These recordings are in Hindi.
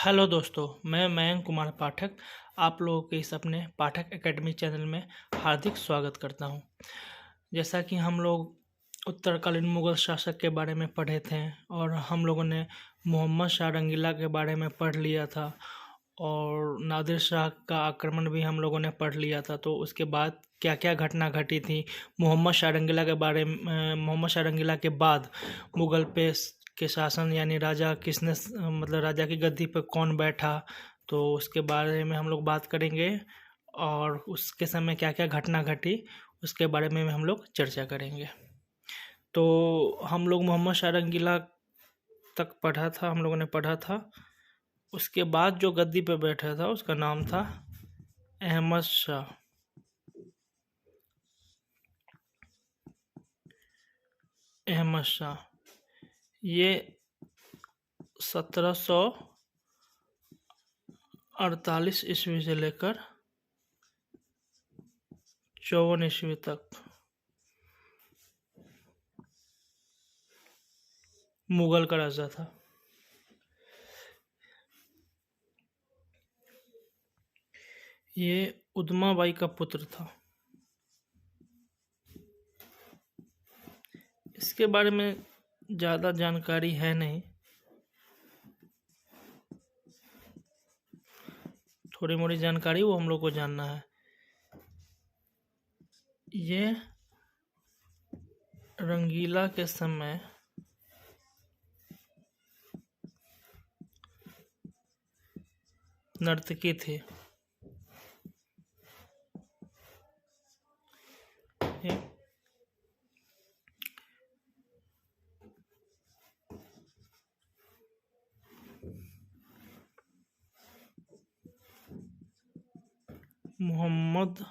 हेलो दोस्तों, मैं मयंक कुमार पाठक आप लोगों के इस अपने पाठक एकेडमी चैनल में हार्दिक स्वागत करता हूं। जैसा कि हम लोग उत्तरकालीन मुग़ल शासक के बारे में पढ़े थे और हम लोगों ने मोहम्मद शाह रंगीला के बारे में पढ़ लिया था और नादिर शाह का आक्रमण भी हम लोगों ने पढ़ लिया था। तो उसके बाद क्या क्या घटना घटी थी मोहम्मद शाह रंगीला के बारे में, मोहम्मद शाह रंगीला के बाद मुग़ल पे के शासन यानी राजा किसने मतलब राजा की गद्दी पर कौन बैठा, तो उसके बारे में हम लोग बात करेंगे और उसके समय क्या क्या घटना घटी उसके बारे में हम लोग चर्चा करेंगे। तो हम लोग मोहम्मद शाह रंगीला तक पढ़ा था, हम लोगों ने पढ़ा था। उसके बाद जो गद्दी पे बैठा था उसका नाम था अहमद शाह। अहमद शाह ये 1748 ईस्वी से लेकर 54 ईस्वी तक मुगल का राजा था। ये उदमाबाई का पुत्र था। इसके बारे में ज़्यादा जानकारी है नहीं, थोड़ी मोड़ी जानकारी वो हम लोग को जानना है। ये रंगीला के समय नर्तकी थी। मोहम्मद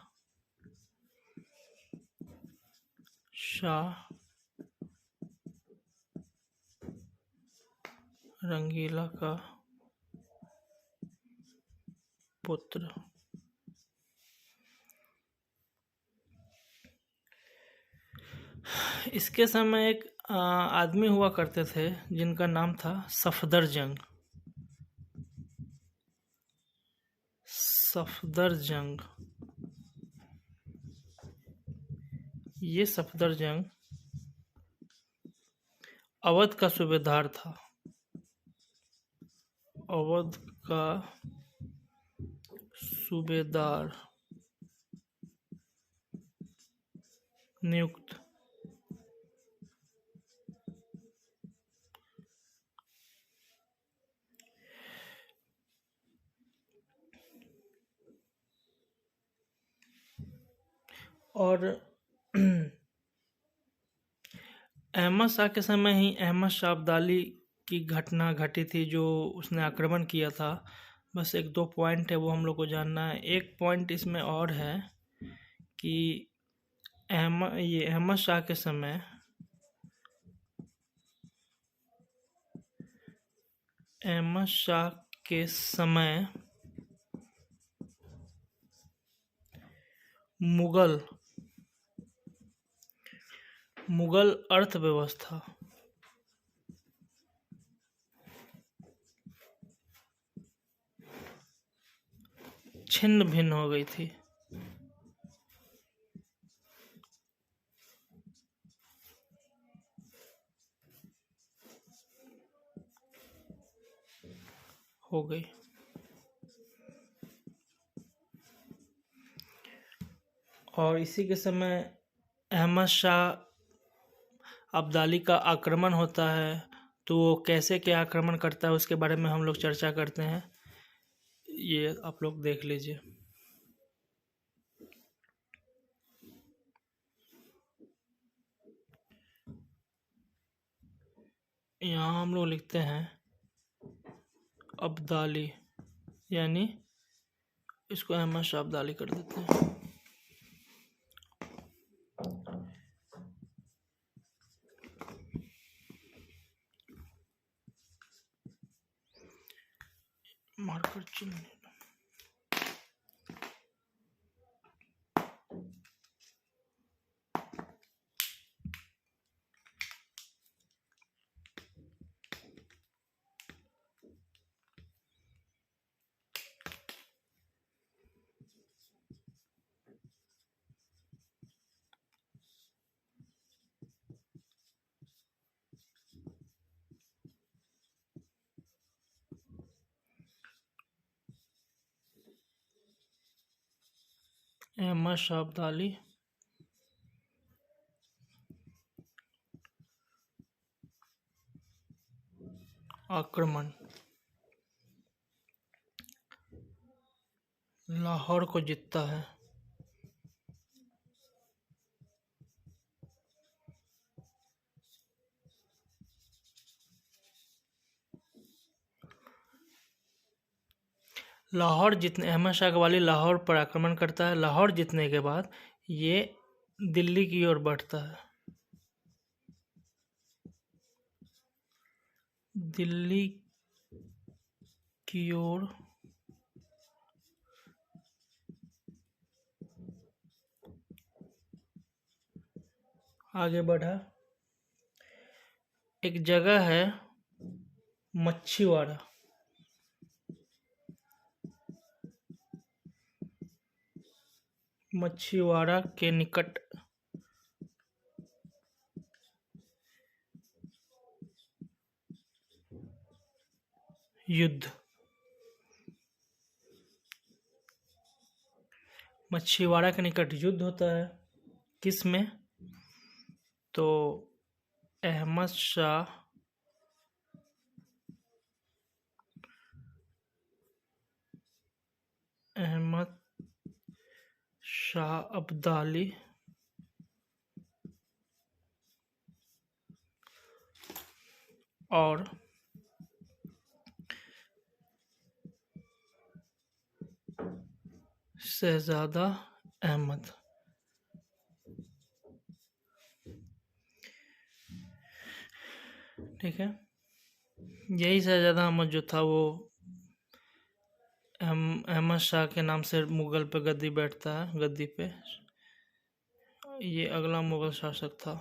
शाह रंगीला का पुत्र। इसके समय एक आदमी हुआ करते थे जिनका नाम था सफदरजंग। सफदरजंग ये सफदरजंग अवध का सूबेदार था। अवध का सूबेदार नियुक्त। और अहमद शाह के समय ही अहमद शाह अब्दाली की घटना घटी थी जो उसने आक्रमण किया था। बस एक दो पॉइंट है वो हम लोग को जानना है। एक पॉइंट इसमें और है कि अहमद शाह के समय मुगल अर्थव्यवस्था छिन्न भिन्न हो गई थी। हो गई और इसी के समय अहमद शाह अब्दाली का आक्रमण होता है। तो वो कैसे क्या आक्रमण करता है उसके बारे में हम लोग चर्चा करते हैं। ये आप लोग देख लीजिए। यहाँ हम लोग लिखते हैं अब्दाली, यानी इसको अहमद शाह अब्दाली कर देते हैं। मार्कर चिन्ह अहमद शाह अब्दाली आक्रमण लाहौर को जीतता है। लाहौर जीतने अहमद शाह कवाली लाहौर पर आक्रमण करता है। लाहौर जीतने के बाद ये दिल्ली की ओर बढ़ता है। दिल्ली की ओर आगे बढ़ा। एक जगह है मच्छीवाड़ा, मच्छीवाड़ा के निकट युद्ध। मच्छीवाड़ा के निकट युद्ध होता है। किस में? तो अहमद शाह अब्दाली और शहजादा अहमद, ठीक है। यही शहजादा अहमद जो था वो अहमद शाह के नाम से मुगल पे गद्दी बैठता है, गद्दी पे। ये अगला मुगल शासक था।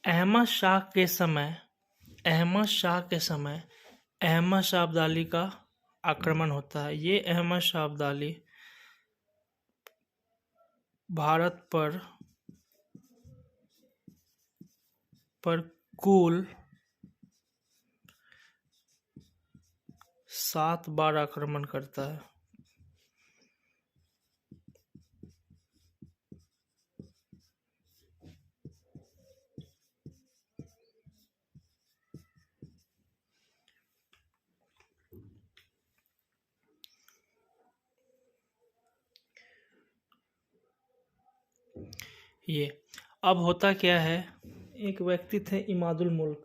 अहमद शाह के समय अहमद शाह अब्दाली का आक्रमण होता है। ये अहमद शाह अब्दाली भारत पर कुल 7 बार आक्रमण करता है। ये अब होता क्या है, एक व्यक्ति थे इमादुल मुल्क।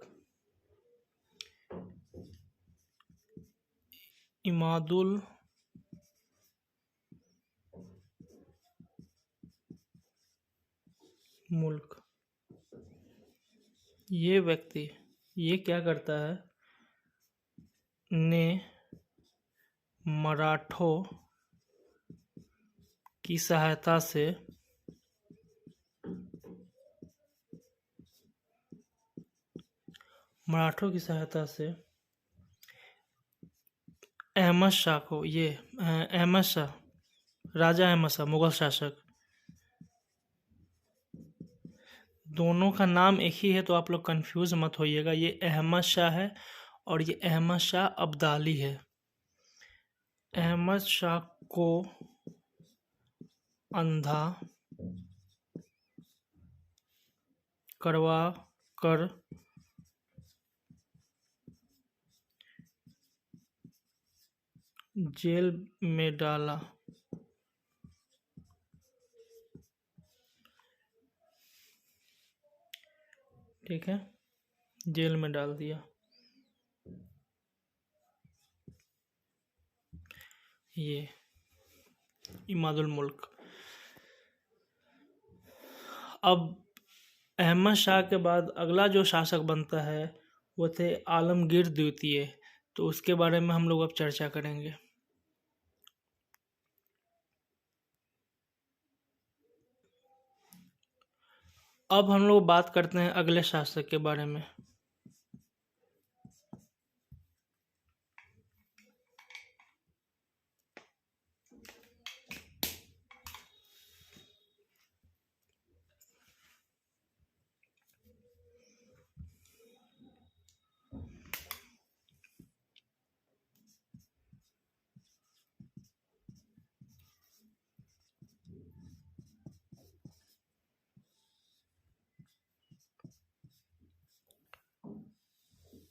ये व्यक्ति ये क्या करता है, ने मराठों की सहायता से अहमद शाह को राजा अहमद शाह मुगल शासक, दोनों का नाम एक ही है तो आप लोग कंफ्यूज मत होइएगा। ये अहमद शाह है और ये अहमद शाह अब्दाली है। अहमद शाह को अंधा करवा कर जेल में डाला। ठीक है, जेल में डाल दिया। ये इमादुल मुल्क। अब अहमद शाह के बाद अगला जो शासक बनता है वो थे आलमगीर द्वितीय। तो उसके बारे में हम लोग अब चर्चा करेंगे। अब हम लोग बात करते हैं अगले शासक के बारे में।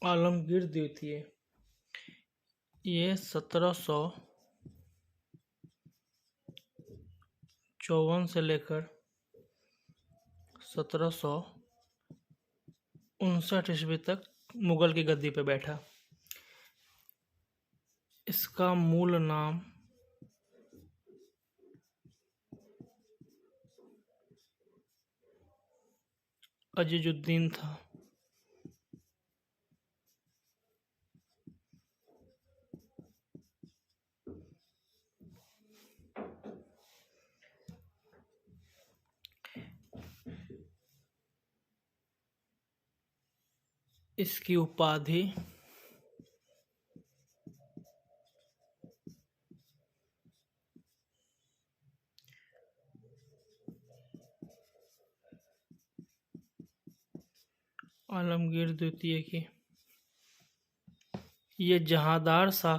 आलमगीर द्वितीय ये 1754 से लेकर 1759 ईस्वी तक मुगल की गद्दी पे बैठा। इसका मूल नाम अजीजुद्दीन था। इसकी उपाधि आलमगीर द्वितीय की ये जहांदार शाह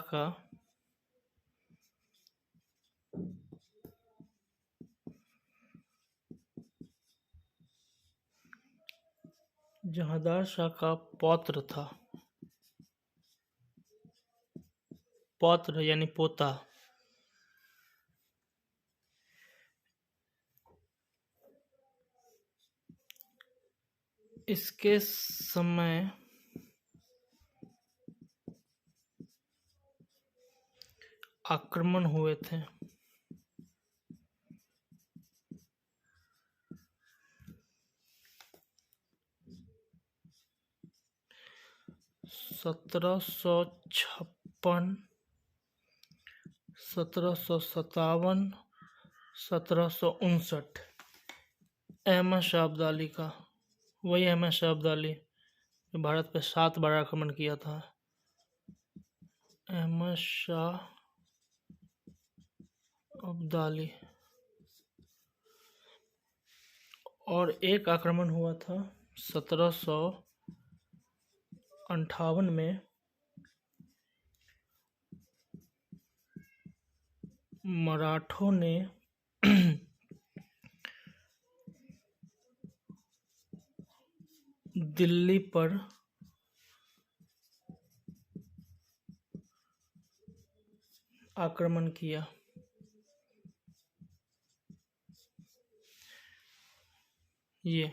का पौत्र था। पौत्र यानी पोता। इसके समय आक्रमण हुए थे। सत्रह सौ छप्पन 1757 1759 अहमद शाह अब्दाली का, वही अहमद शाह अब्दाली जो भारत पे 7 बार आक्रमण किया था। अहमद शाह अब्दाली। और एक आक्रमण हुआ था 1758 में मराठों ने दिल्ली पर आक्रमण किया। ये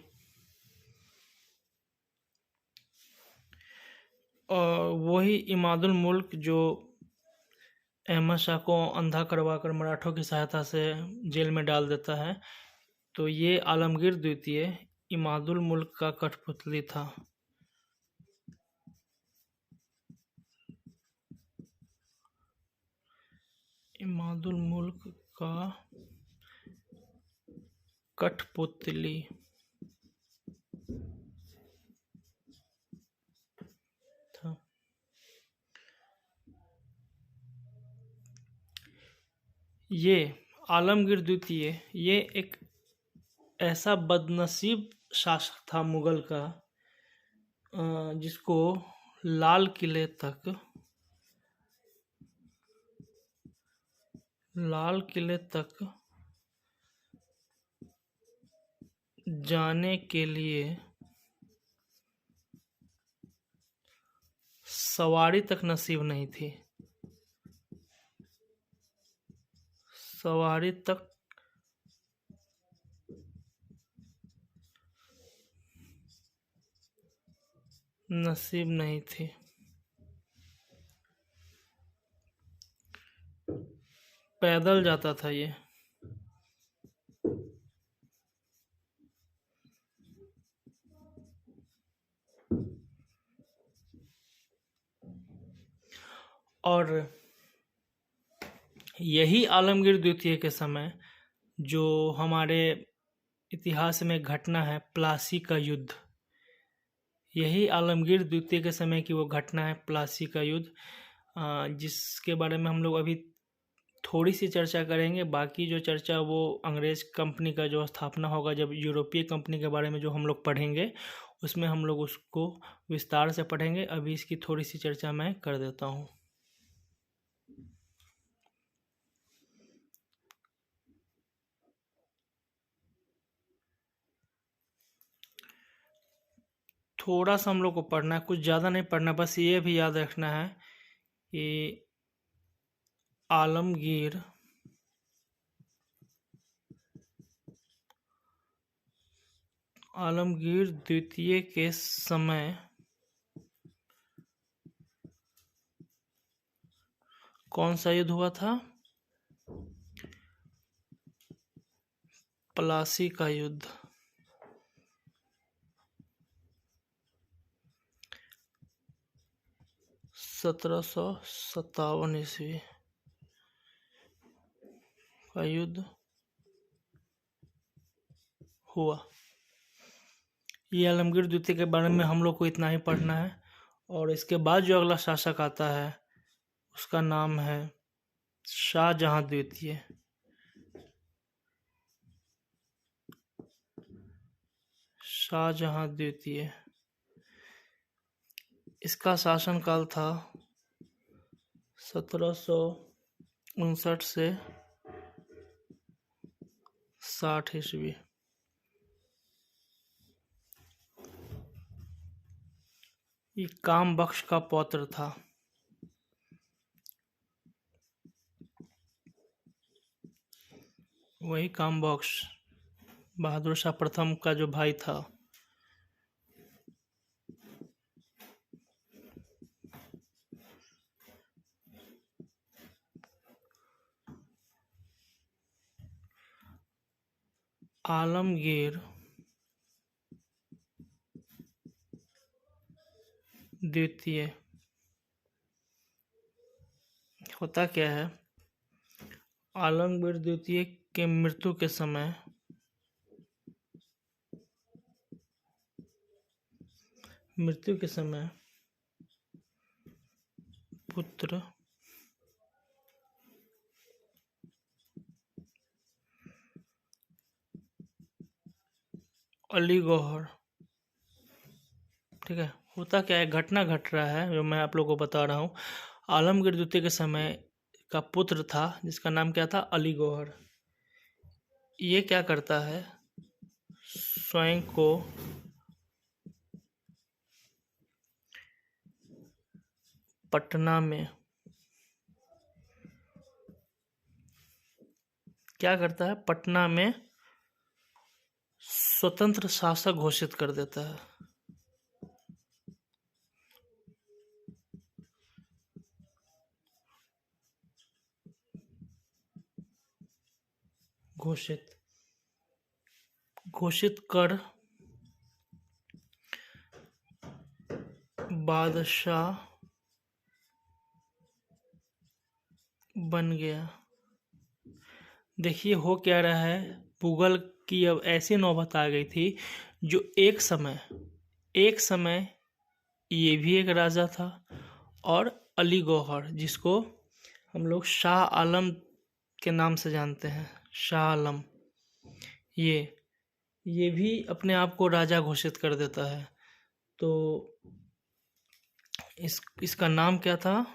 और वही इमादुल मुल्क जो अहमद शाह को अंधा करवाकर मराठों की सहायता से जेल में डाल देता है, तो ये आलमगीर द्वितीय इमादुल मुल्क का कठपुतली था। इमादुल मुल्क का कठपुतली था। ये आलमगीर द्वितीय ये एक ऐसा बदनसीब शासक था मुगल का, जिसको लाल किले तक जाने के लिए सवारी तक नसीब नहीं थी। सवारी तक नसीब नहीं थी। पैदल जाता था ये। और यही आलमगीर द्वितीय के समय जो हमारे इतिहास में घटना है प्लासी का युद्ध, यही आलमगीर द्वितीय के समय की वो घटना है प्लासी का युद्ध, जिसके बारे में हम लोग अभी थोड़ी सी चर्चा करेंगे। बाकी जो चर्चा वो अंग्रेज कंपनी का जो स्थापना होगा, जब यूरोपीय कंपनी के बारे में जो हम लोग पढ़ेंगे उसमें हम लोग उसको विस्तार से पढ़ेंगे। अभी इसकी थोड़ी सी चर्चा मैं कर देता हूँ। थोड़ा सा हम लोग को पढ़ना है, कुछ ज़्यादा नहीं पढ़ना, बस ये भी याद रखना है कि आलमगीर आलमगीर द्वितीय के समय कौन सा युद्ध हुआ था? प्लासी का युद्ध। ईस्वी का युद्ध हुआ। ये आलमगीर द्वितीय के बारे में हम लोग को इतना ही पढ़ना है। और इसके बाद जो अगला शासक आता है उसका नाम है शाहजहां द्वितीय। शाहजहां द्वितीय, इसका शासनकाल था 1759 से 60 ईस्वी। ये काम बख्श का पौत्र था। वही काम बख्श, बहादुर शाह प्रथम का जो भाई था। आलमगीर द्वितीय होता क्या है? आलमगीर द्वितीय के मृत्यु के समय पुत्र अली गौहर, ठीक है, होता क्या है, घटना घट रहा है जो मैं आप लोगों को बता रहा हूँ। आलमगीर द्वितीय के समय का पुत्र था जिसका नाम क्या था? अली गौहर। ये क्या करता है, स्वयं को पटना में स्वतंत्र शासक घोषित कर देता है। घोषित कर बादशाह बन गया। देखिए हो क्या रहा है, मुगल की अब ऐसी नौबत आ गई थी जो एक समय ये भी एक राजा था, और अली गौहर जिसको हम लोग शाह आलम के नाम से जानते हैं, शाह आलम, ये भी अपने आप को राजा घोषित कर देता है। तो इसका नाम क्या था?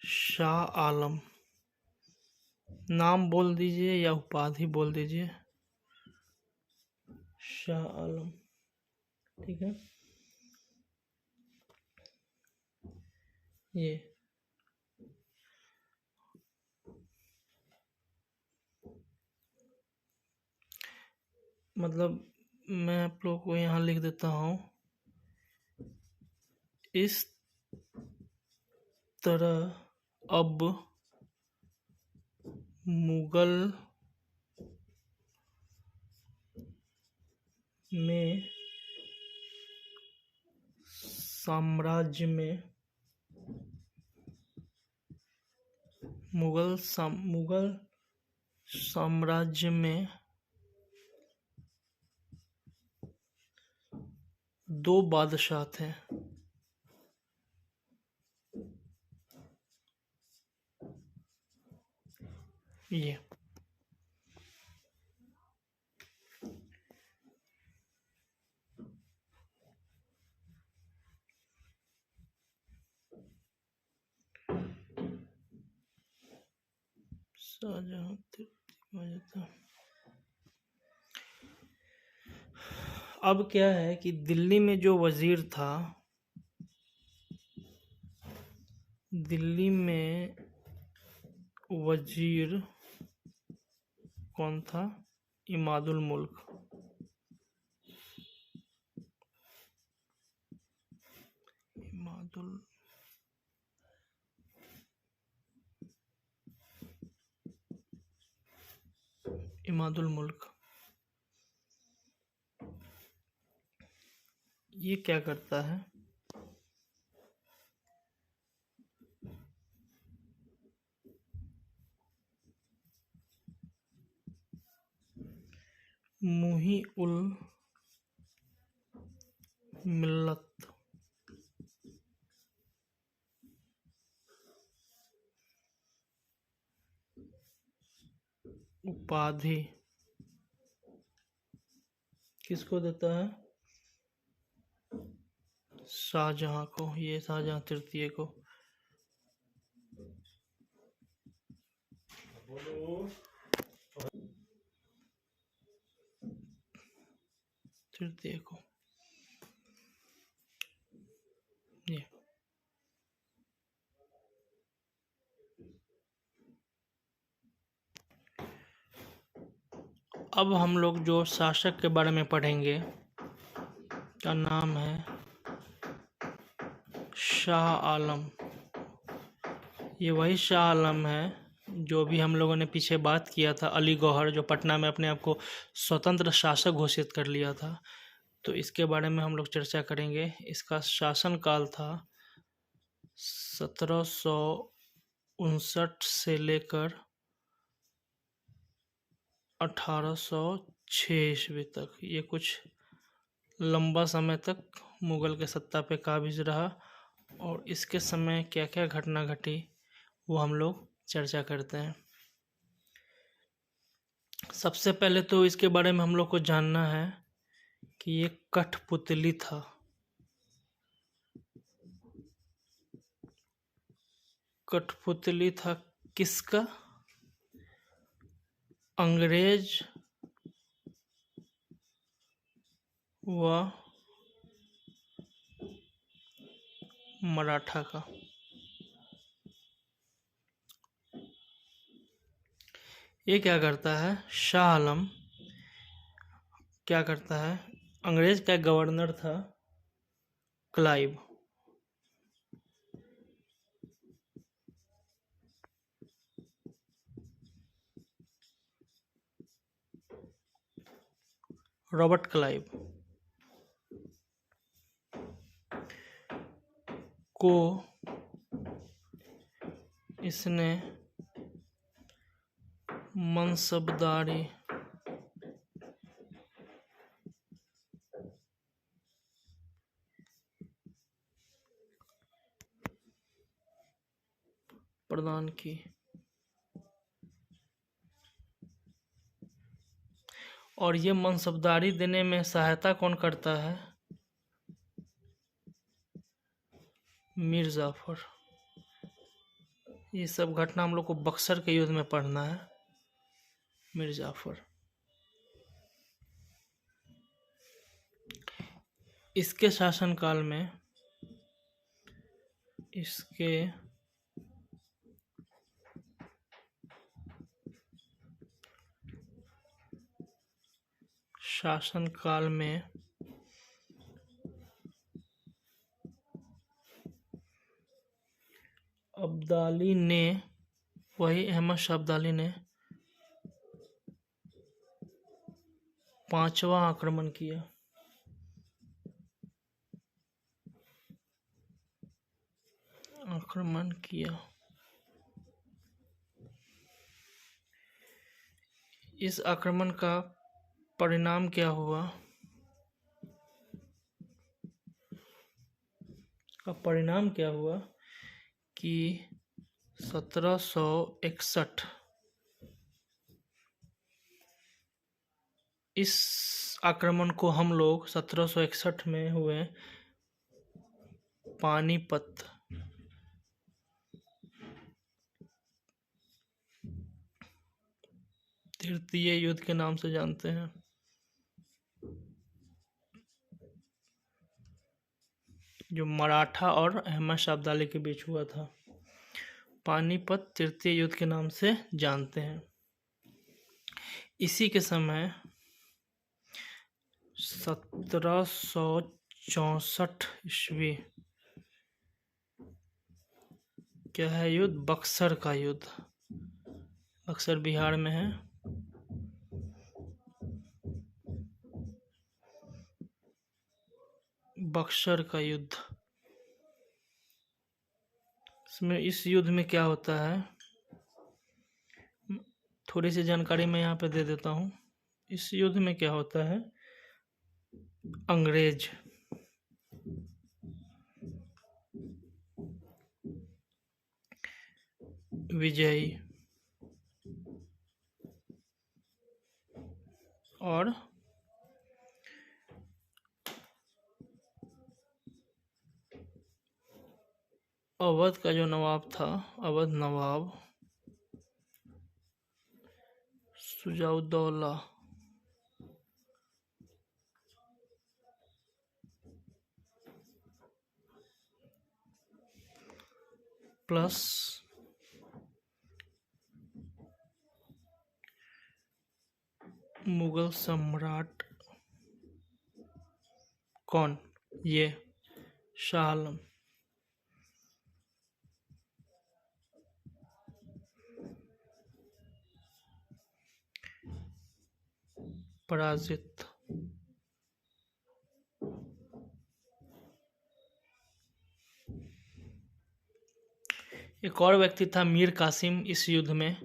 शाह आलम। नाम बोल दीजिए या उपाधि बोल दीजिए, शाह आलम, ठीक है। ये मतलब मैं आप लोग को यहाँ लिख देता हूँ, इस तरह अब मुगल में साम्राज्य में मुगल साम्राज्य में 2 बादशाह थे। ये शाहजहां अब क्या है कि दिल्ली में जो वजीर था, दिल्ली में वजीर कौन था? इमादुल मुल्क। इमादुल इमादुल मुल्क ये क्या करता है? मुही उल मिल्लत उपाधि किसको देता है? शाहजहां को। ये शाहजहां तृतीय को। तृतीय को ये। अब हम लोग जो शासक के बारे में पढ़ेंगे का नाम है शाह आलम। ये वही शाह आलम है जो भी हम लोगों ने पीछे बात किया था, अली गौहर, जो पटना में अपने आप को स्वतंत्र शासक घोषित कर लिया था। तो इसके बारे में हम लोग चर्चा करेंगे। इसका शासनकाल था 1759 से लेकर 1806 ईस्वी तक। ये कुछ लंबा समय तक मुगल के सत्ता पे काबिज रहा। और इसके समय क्या क्या घटना घटी वो हम लोग चर्चा करते हैं। सबसे पहले तो इसके बारे में हम लोग को जानना है कि ये कठपुतली था। कठपुतली था किसका? अंग्रेज व मराठा का। ये क्या करता है? शाह आलम क्या करता है? अंग्रेज का गवर्नर था क्लाइव। रॉबर्ट क्लाइव को इसने मनसबदारी प्रदान की। और ये मनसबदारी देने में सहायता कौन करता है? मीर जाफर। ये सब घटना हम लोग को बक्सर के युद्ध में पढ़ना है। मीर जाफर। इसके शासनकाल में इसके शासनकाल में अब्दाली ने, वही अहमद शाह अब्दाली ने 5वां आक्रमण किया। इस आक्रमण का परिणाम क्या हुआ? कि 1761 इस आक्रमण को हम लोग 1761 में हुए पानीपत तृतीय युद्ध के नाम से जानते हैं। जो मराठा और अहमद शाह अब्दाली के बीच हुआ था, पानीपत तृतीय युद्ध के नाम से जानते हैं। इसी के समय 1764 ईस्वी क्या है युद्ध? बक्सर का युद्ध। बक्सर बिहार में है। बक्सर का युद्ध। इस युद्ध में क्या होता है, थोड़ी सी जानकारी मैं यहाँ पे दे देता हूँ। इस युद्ध में क्या होता है, अंग्रेज विजयी और अवध का जो नवाब था, अवध नवाब सुजाउद्दौला प्लस मुगल सम्राट कौन? ये शाह आलम। पराजित। एक और व्यक्ति था मीर कासिम। इस युद्ध में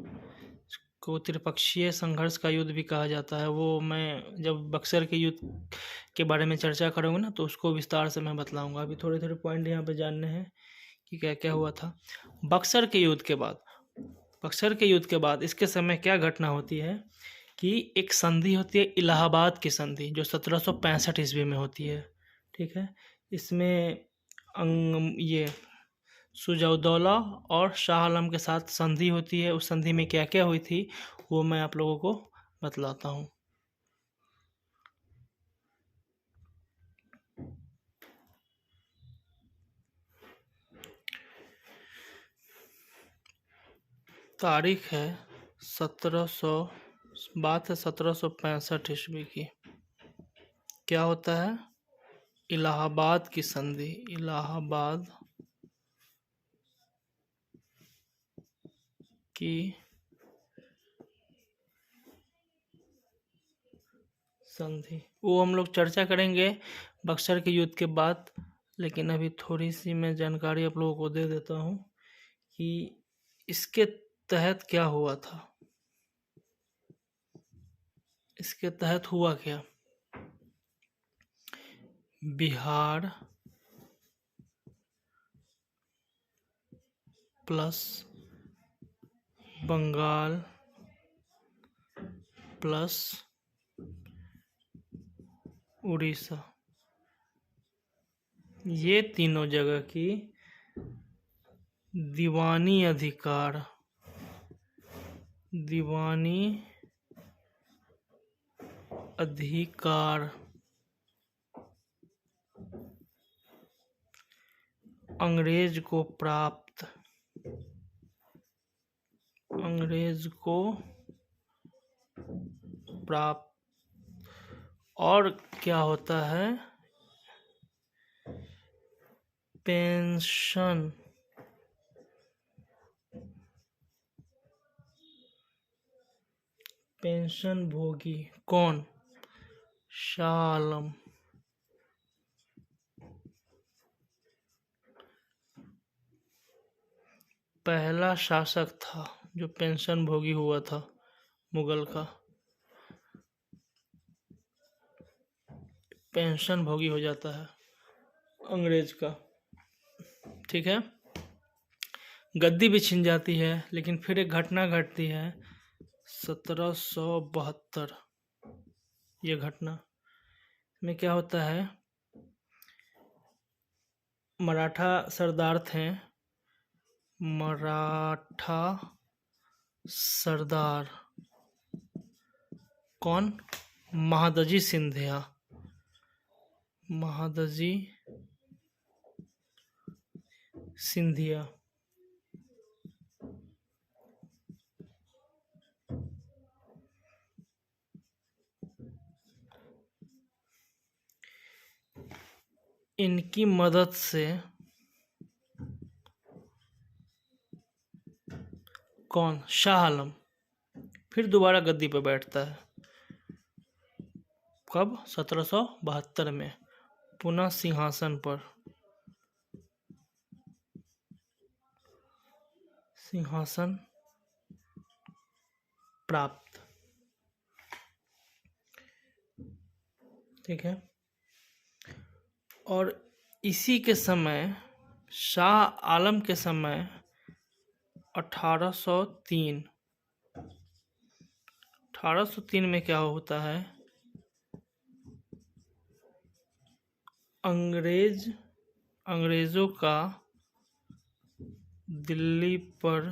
को त्रिपक्षीय संघर्ष का युद्ध भी कहा जाता है। वो मैं जब बक्सर के युद्ध के बारे में चर्चा करूँगा ना, तो उसको विस्तार से मैं बतलाऊंगा। अभी थोड़े थोड़े पॉइंट यहाँ पे जानने हैं कि क्या क्या हुआ था। बक्सर के युद्ध के बाद इसके समय क्या घटना होती है कि एक संधि होती है, इलाहाबाद की संधि, जो 1765 ईस्वी में होती है। ठीक है, इसमें ये सुजाउद्दौला और शाह आलम के साथ संधि होती है। उस संधि में क्या क्या हुई थी वो मैं आप लोगों को बतलाता हूँ। तारीख है 1765 ईस्वी की। क्या होता है? इलाहाबाद की संधि। इलाहाबाद की संधि, वो हम लोग चर्चा करेंगे बक्सर के युद्ध के बाद। लेकिन अभी थोड़ी सी मैं जानकारी आप लोगों को दे देता हूँ कि इसके तहत क्या हुआ था। इसके तहत हुआ क्या, बिहार प्लस बंगाल प्लस उड़ीसा, ये तीनों जगह की दीवानी अधिकार अंग्रेज को प्राप्त और क्या होता है, पेंशन भोगी कौन? शाह आलम। पहला शासक था जो पेंशन भोगी हुआ था मुगल का। पेंशन भोगी हो जाता है अंग्रेज का। ठीक है, गद्दी भी छिन जाती है। लेकिन फिर एक घटना घटती है 1772। ये घटना में क्या होता है, मराठा सरदार थे, मराठा सरदार कौन? महादजी सिंधिया। महादजी सिंधिया। इनकी मदद से कौन? शाह आलम फिर दोबारा गद्दी पर बैठता है। कब? 1772 में पुनः सिंहासन पर। सिंहासन प्राप्त। ठीक है। और इसी के समय, शाह आलम के समय 1803 में क्या होता है? अंग्रेजों का दिल्ली पर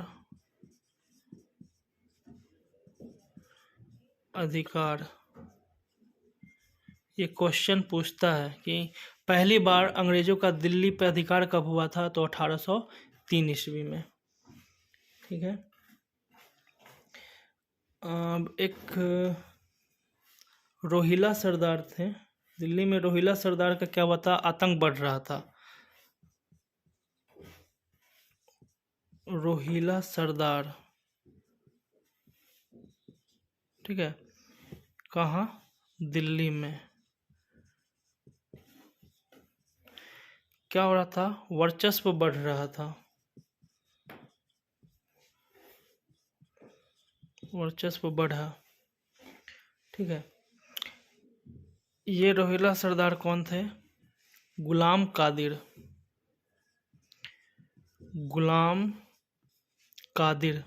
अधिकार। ये क्वेश्चन पूछता है कि पहली बार अंग्रेजों का दिल्ली पर अधिकार कब हुआ था? तो 1803 ईस्वी में। ठीक है। अब एक रोहिला सरदार थे दिल्ली में। रोहिला सरदार का क्या हुआ था? आतंक बढ़ रहा था। रोहिला सरदार, ठीक है, कहाँ? दिल्ली में। क्या हो रहा था? वर्चस्व बढ़ रहा था। वर्चस्व बढ़ा। ठीक है। ये रोहिला सरदार कौन थे? गुलाम कादिर। गुलाम कादिर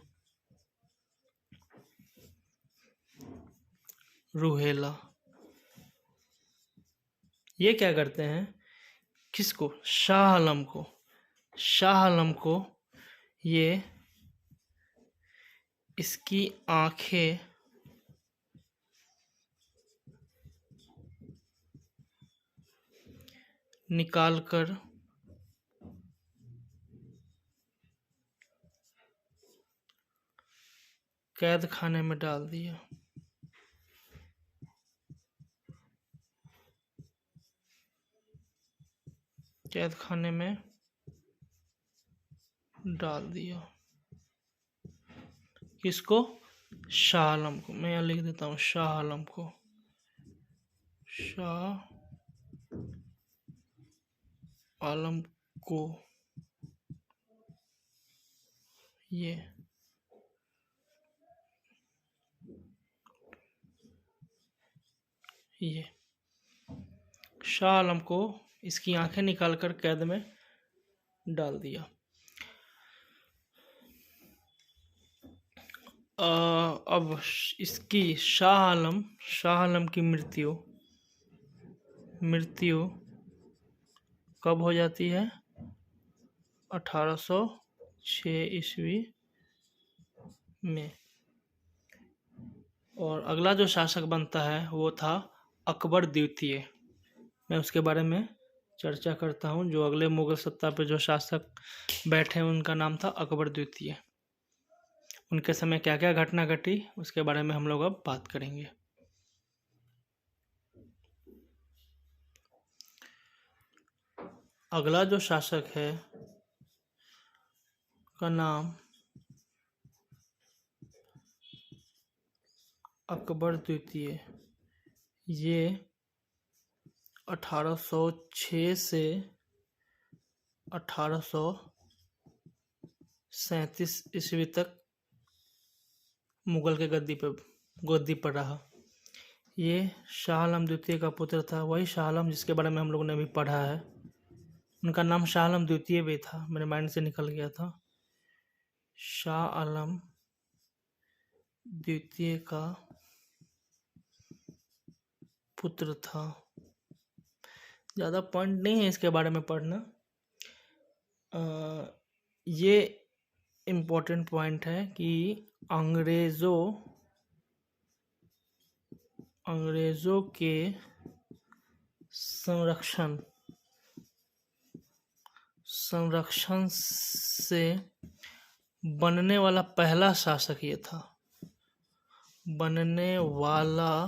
रोहिला। ये क्या करते हैं? किसको? शाह आलम को। शाह आलम को ये इसकी आंखें निकालकर कैद खाने में डाल दिया। कैद खाने में डाल दिया। किसको? शाह आलम को। मैं यहाँ लिख देता हूँ शाह आलम को। शाह आलम को ये शाह आलम को इसकी आंखें निकालकर कैद में डाल दिया। अब इसकी शाह आलम की मृत्यु कब हो जाती है? 1806 ईस्वी में। और अगला जो शासक बनता है वो था अकबर द्वितीय। मैं उसके बारे में चर्चा करता हूँ। जो अगले मुगल सत्ता पे जो शासक बैठे उनका नाम था अकबर द्वितीय। उनके समय क्या क्या घटना घटी उसके बारे में हम लोग अब बात करेंगे। अगला जो शासक है का नाम अकबर द्वितीय। ये 1806 से 1837 ईस्वी तक मुगल के गद्दी पर रहा। ये शाह आलम द्वितीय का पुत्र था। वही शाह आलम जिसके बारे में हम लोगों ने अभी पढ़ा है। उनका नाम शाह आलम द्वितीय भी था, मेरे माइंड से निकल गया था। शाह आलम द्वितीय का पुत्र था। ज़्यादा पॉइंट नहीं है इसके बारे में पढ़ना। ये इम्पोर्टेंट पॉइंट है कि अंग्रेजों संरक्षण से बनने वाला पहला शासक ये था। बनने वाला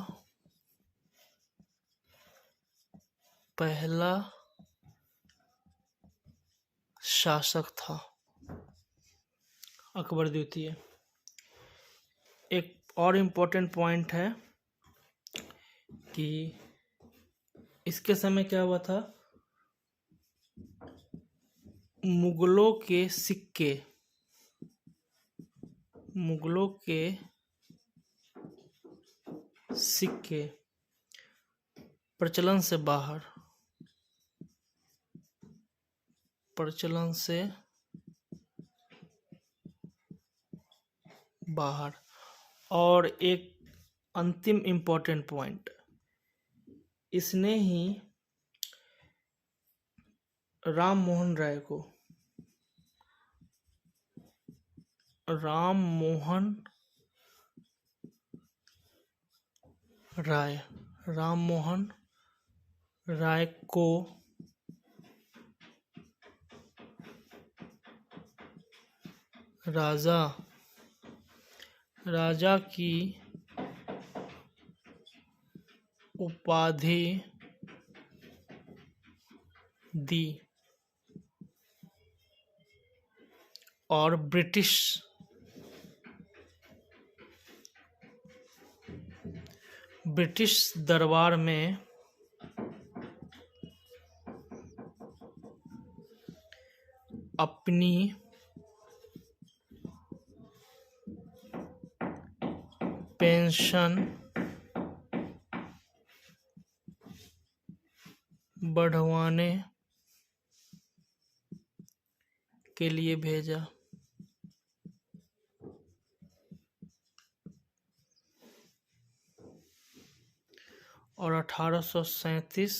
पहला शासक था अकबर द्वितीय। एक और इम्पोर्टेंट पॉइंट है कि इसके समय क्या हुआ था, मुगलों के सिक्के प्रचलन से बाहर। और एक अंतिम इम्पोर्टेंट पॉइंट, इसने ही राम मोहन राय को राजा की उपाधि दी और ब्रिटिश दरबार में अपनी पेंशन बढ़वाने के लिए भेजा। और 1837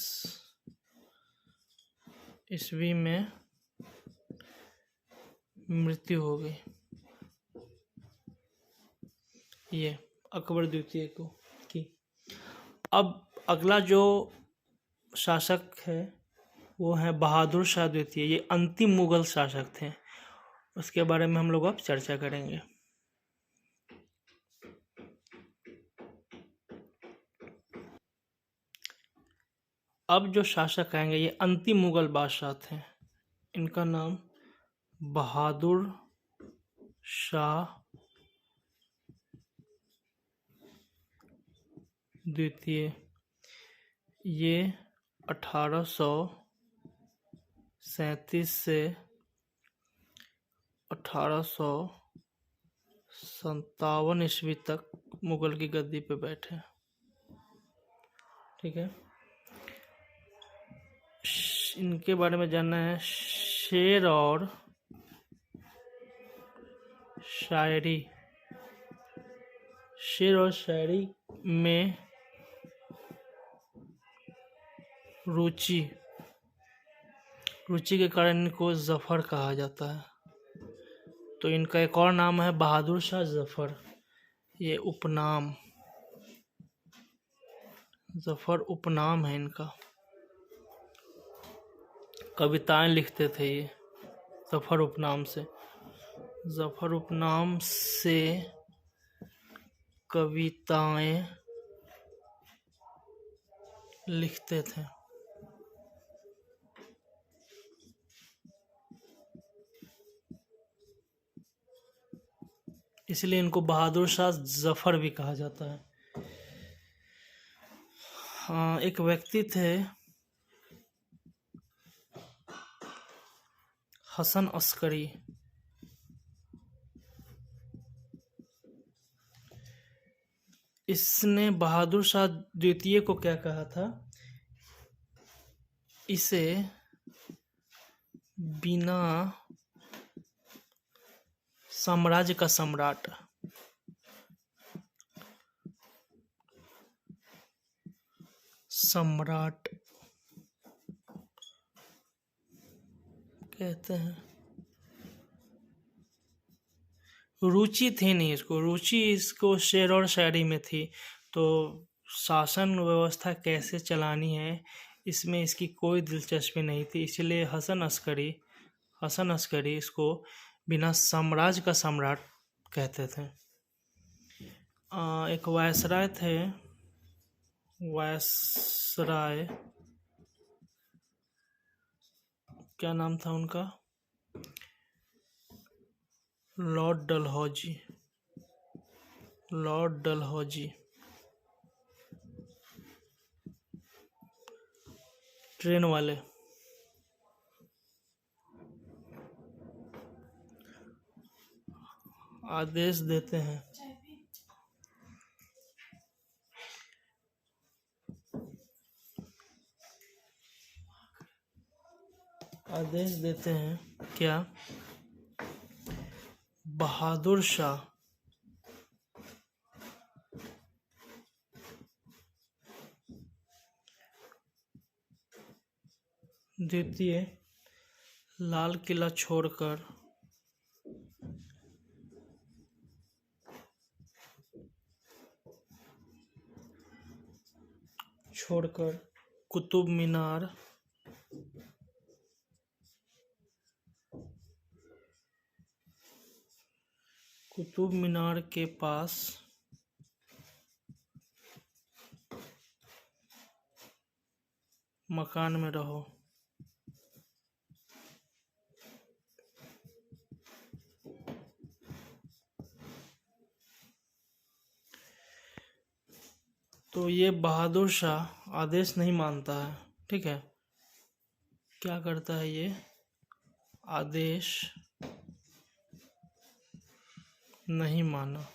ईस्वी में मृत्यु हो गई। ये अकबर द्वितीय को की। अब अगला जो शासक है वो है बहादुर शाह द्वितीय। ये अंतिम मुगल शासक थे, उसके बारे में हम लोग अब चर्चा करेंगे। अब जो शासक आएंगे ये अंतिम मुगल बादशाह थे। इनका नाम बहादुर शाह द्वितीय। ये 1837 से 1857 ईस्वी तक मुगल की गद्दी पे बैठे। ठीक है, इनके बारे में जानना है। शेर और शायरी में रुचि के कारण इनको जफर कहा जाता है। तो इनका एक और नाम है बहादुर शाह जफर। ये जफर उपनाम है इनका। कविताएं लिखते थे ये जफर उपनाम से कविताएं लिखते थे। इसलिए इनको बहादुर शाह जफर भी कहा जाता है। हाँ, एक व्यक्ति थे हसन अस्करी। इसने बहादुर शाह द्वितीय को क्या कहा था, इसे बिना साम्राज्य का सम्राट कहते हैं। रुचि थी नहीं इसको, रुचि इसको शेर और शायरी में थी। तो शासन व्यवस्था कैसे चलानी है इसमें इसकी कोई दिलचस्पी नहीं थी। इसलिए हसन अस्करी इसको बिना साम्राज्य का सम्राट कहते थे। एक वायसराय थे, वायसराय क्या नाम था उनका, Lord Dalhousie, Lord Dalhousie. Train वाले। आदेश देते हैं, आदेश देते हैं क्या, बहादुर शाह द्वितीय लाल किला छोड़कर कुतुब मीनार के पास मकान में रहो। तो ये बहादुर शाह आदेश नहीं मानता है, ठीक है। क्या करता है ये, आदेश नहीं माना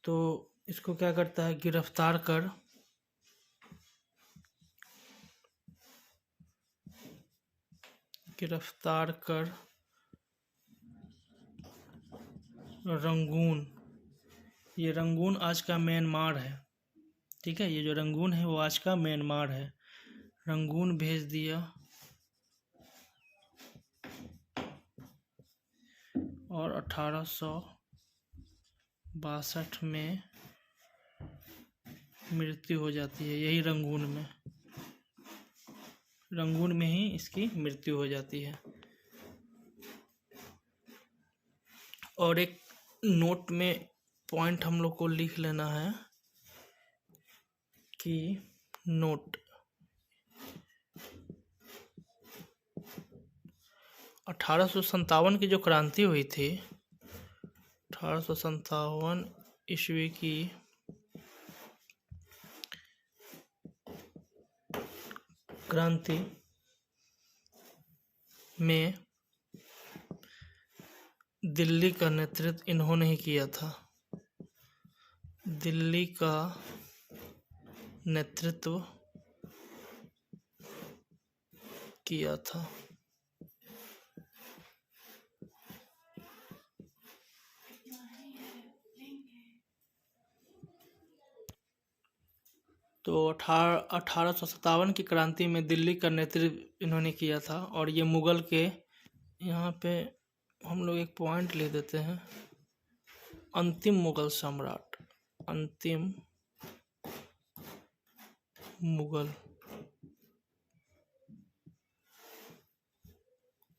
तो इसको क्या करता है, गिरफ्तार कर रंगून, ये रंगून आज का म्यांमार है, ठीक है। ये जो रंगून है वो आज का म्यांमार है। रंगून भेज दिया और 1862 में मृत्यु हो जाती है। यही रंगून में ही इसकी मृत्यु हो जाती है। और एक नोट में पॉइंट हम लोग को लिख लेना है कि नोट 1857 की जो क्रांति हुई थी, 1857 ईस्वी की क्रांति में दिल्ली का नेतृत्व इन्होंने ही किया था। दिल्ली का नेतृत्व किया था। तो 1857 की क्रांति में दिल्ली का नेतृत्व इन्होंने किया था। और ये मुगल के, यहाँ पे हम लोग एक पॉइंट ले देते हैं, अंतिम मुगल सम्राट, अंतिम मुगल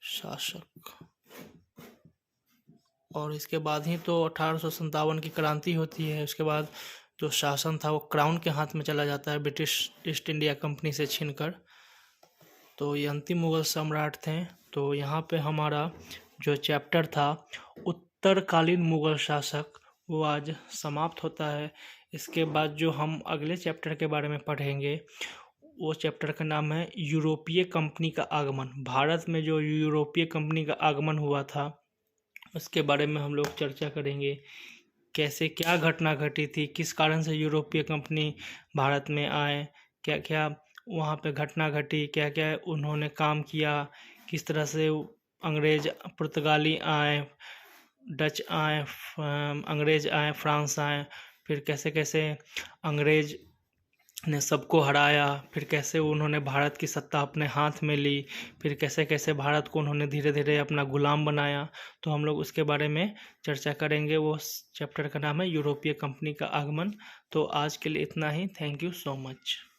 शासक। और इसके बाद ही तो 1857 की क्रांति होती है। उसके बाद जो शासन था वो क्राउन के हाथ में चला जाता है, ब्रिटिश ईस्ट इंडिया कंपनी से छीनकर। तो ये अंतिम मुगल सम्राट थे। तो यहाँ पे हमारा जो चैप्टर था उत्तरकालीन मुगल शासक वो आज समाप्त होता है। इसके बाद जो हम अगले चैप्टर के बारे में पढ़ेंगे वो चैप्टर का नाम है यूरोपीय कंपनी का आगमन। भारत में जो यूरोपीय कंपनी का आगमन हुआ था उसके बारे में हम लोग चर्चा करेंगे। कैसे, क्या घटना घटी थी, किस कारण से यूरोपीय कंपनी भारत में आए, क्या क्या वहाँ पे घटना घटी, क्या क्या उन्होंने काम किया, किस तरह से अंग्रेज पुर्तगाली आए, डच आए, अंग्रेज आए, फ्रांस आए, फिर कैसे कैसे अंग्रेज ने सबको हराया, फिर कैसे उन्होंने भारत की सत्ता अपने हाथ में ली, फिर कैसे कैसे भारत को उन्होंने धीरे धीरे अपना गुलाम बनाया। तो हम लोग उसके बारे में चर्चा करेंगे। वो चैप्टर का नाम है यूरोपीय कंपनी का आगमन। तो आज के लिए इतना ही। Thank you so much.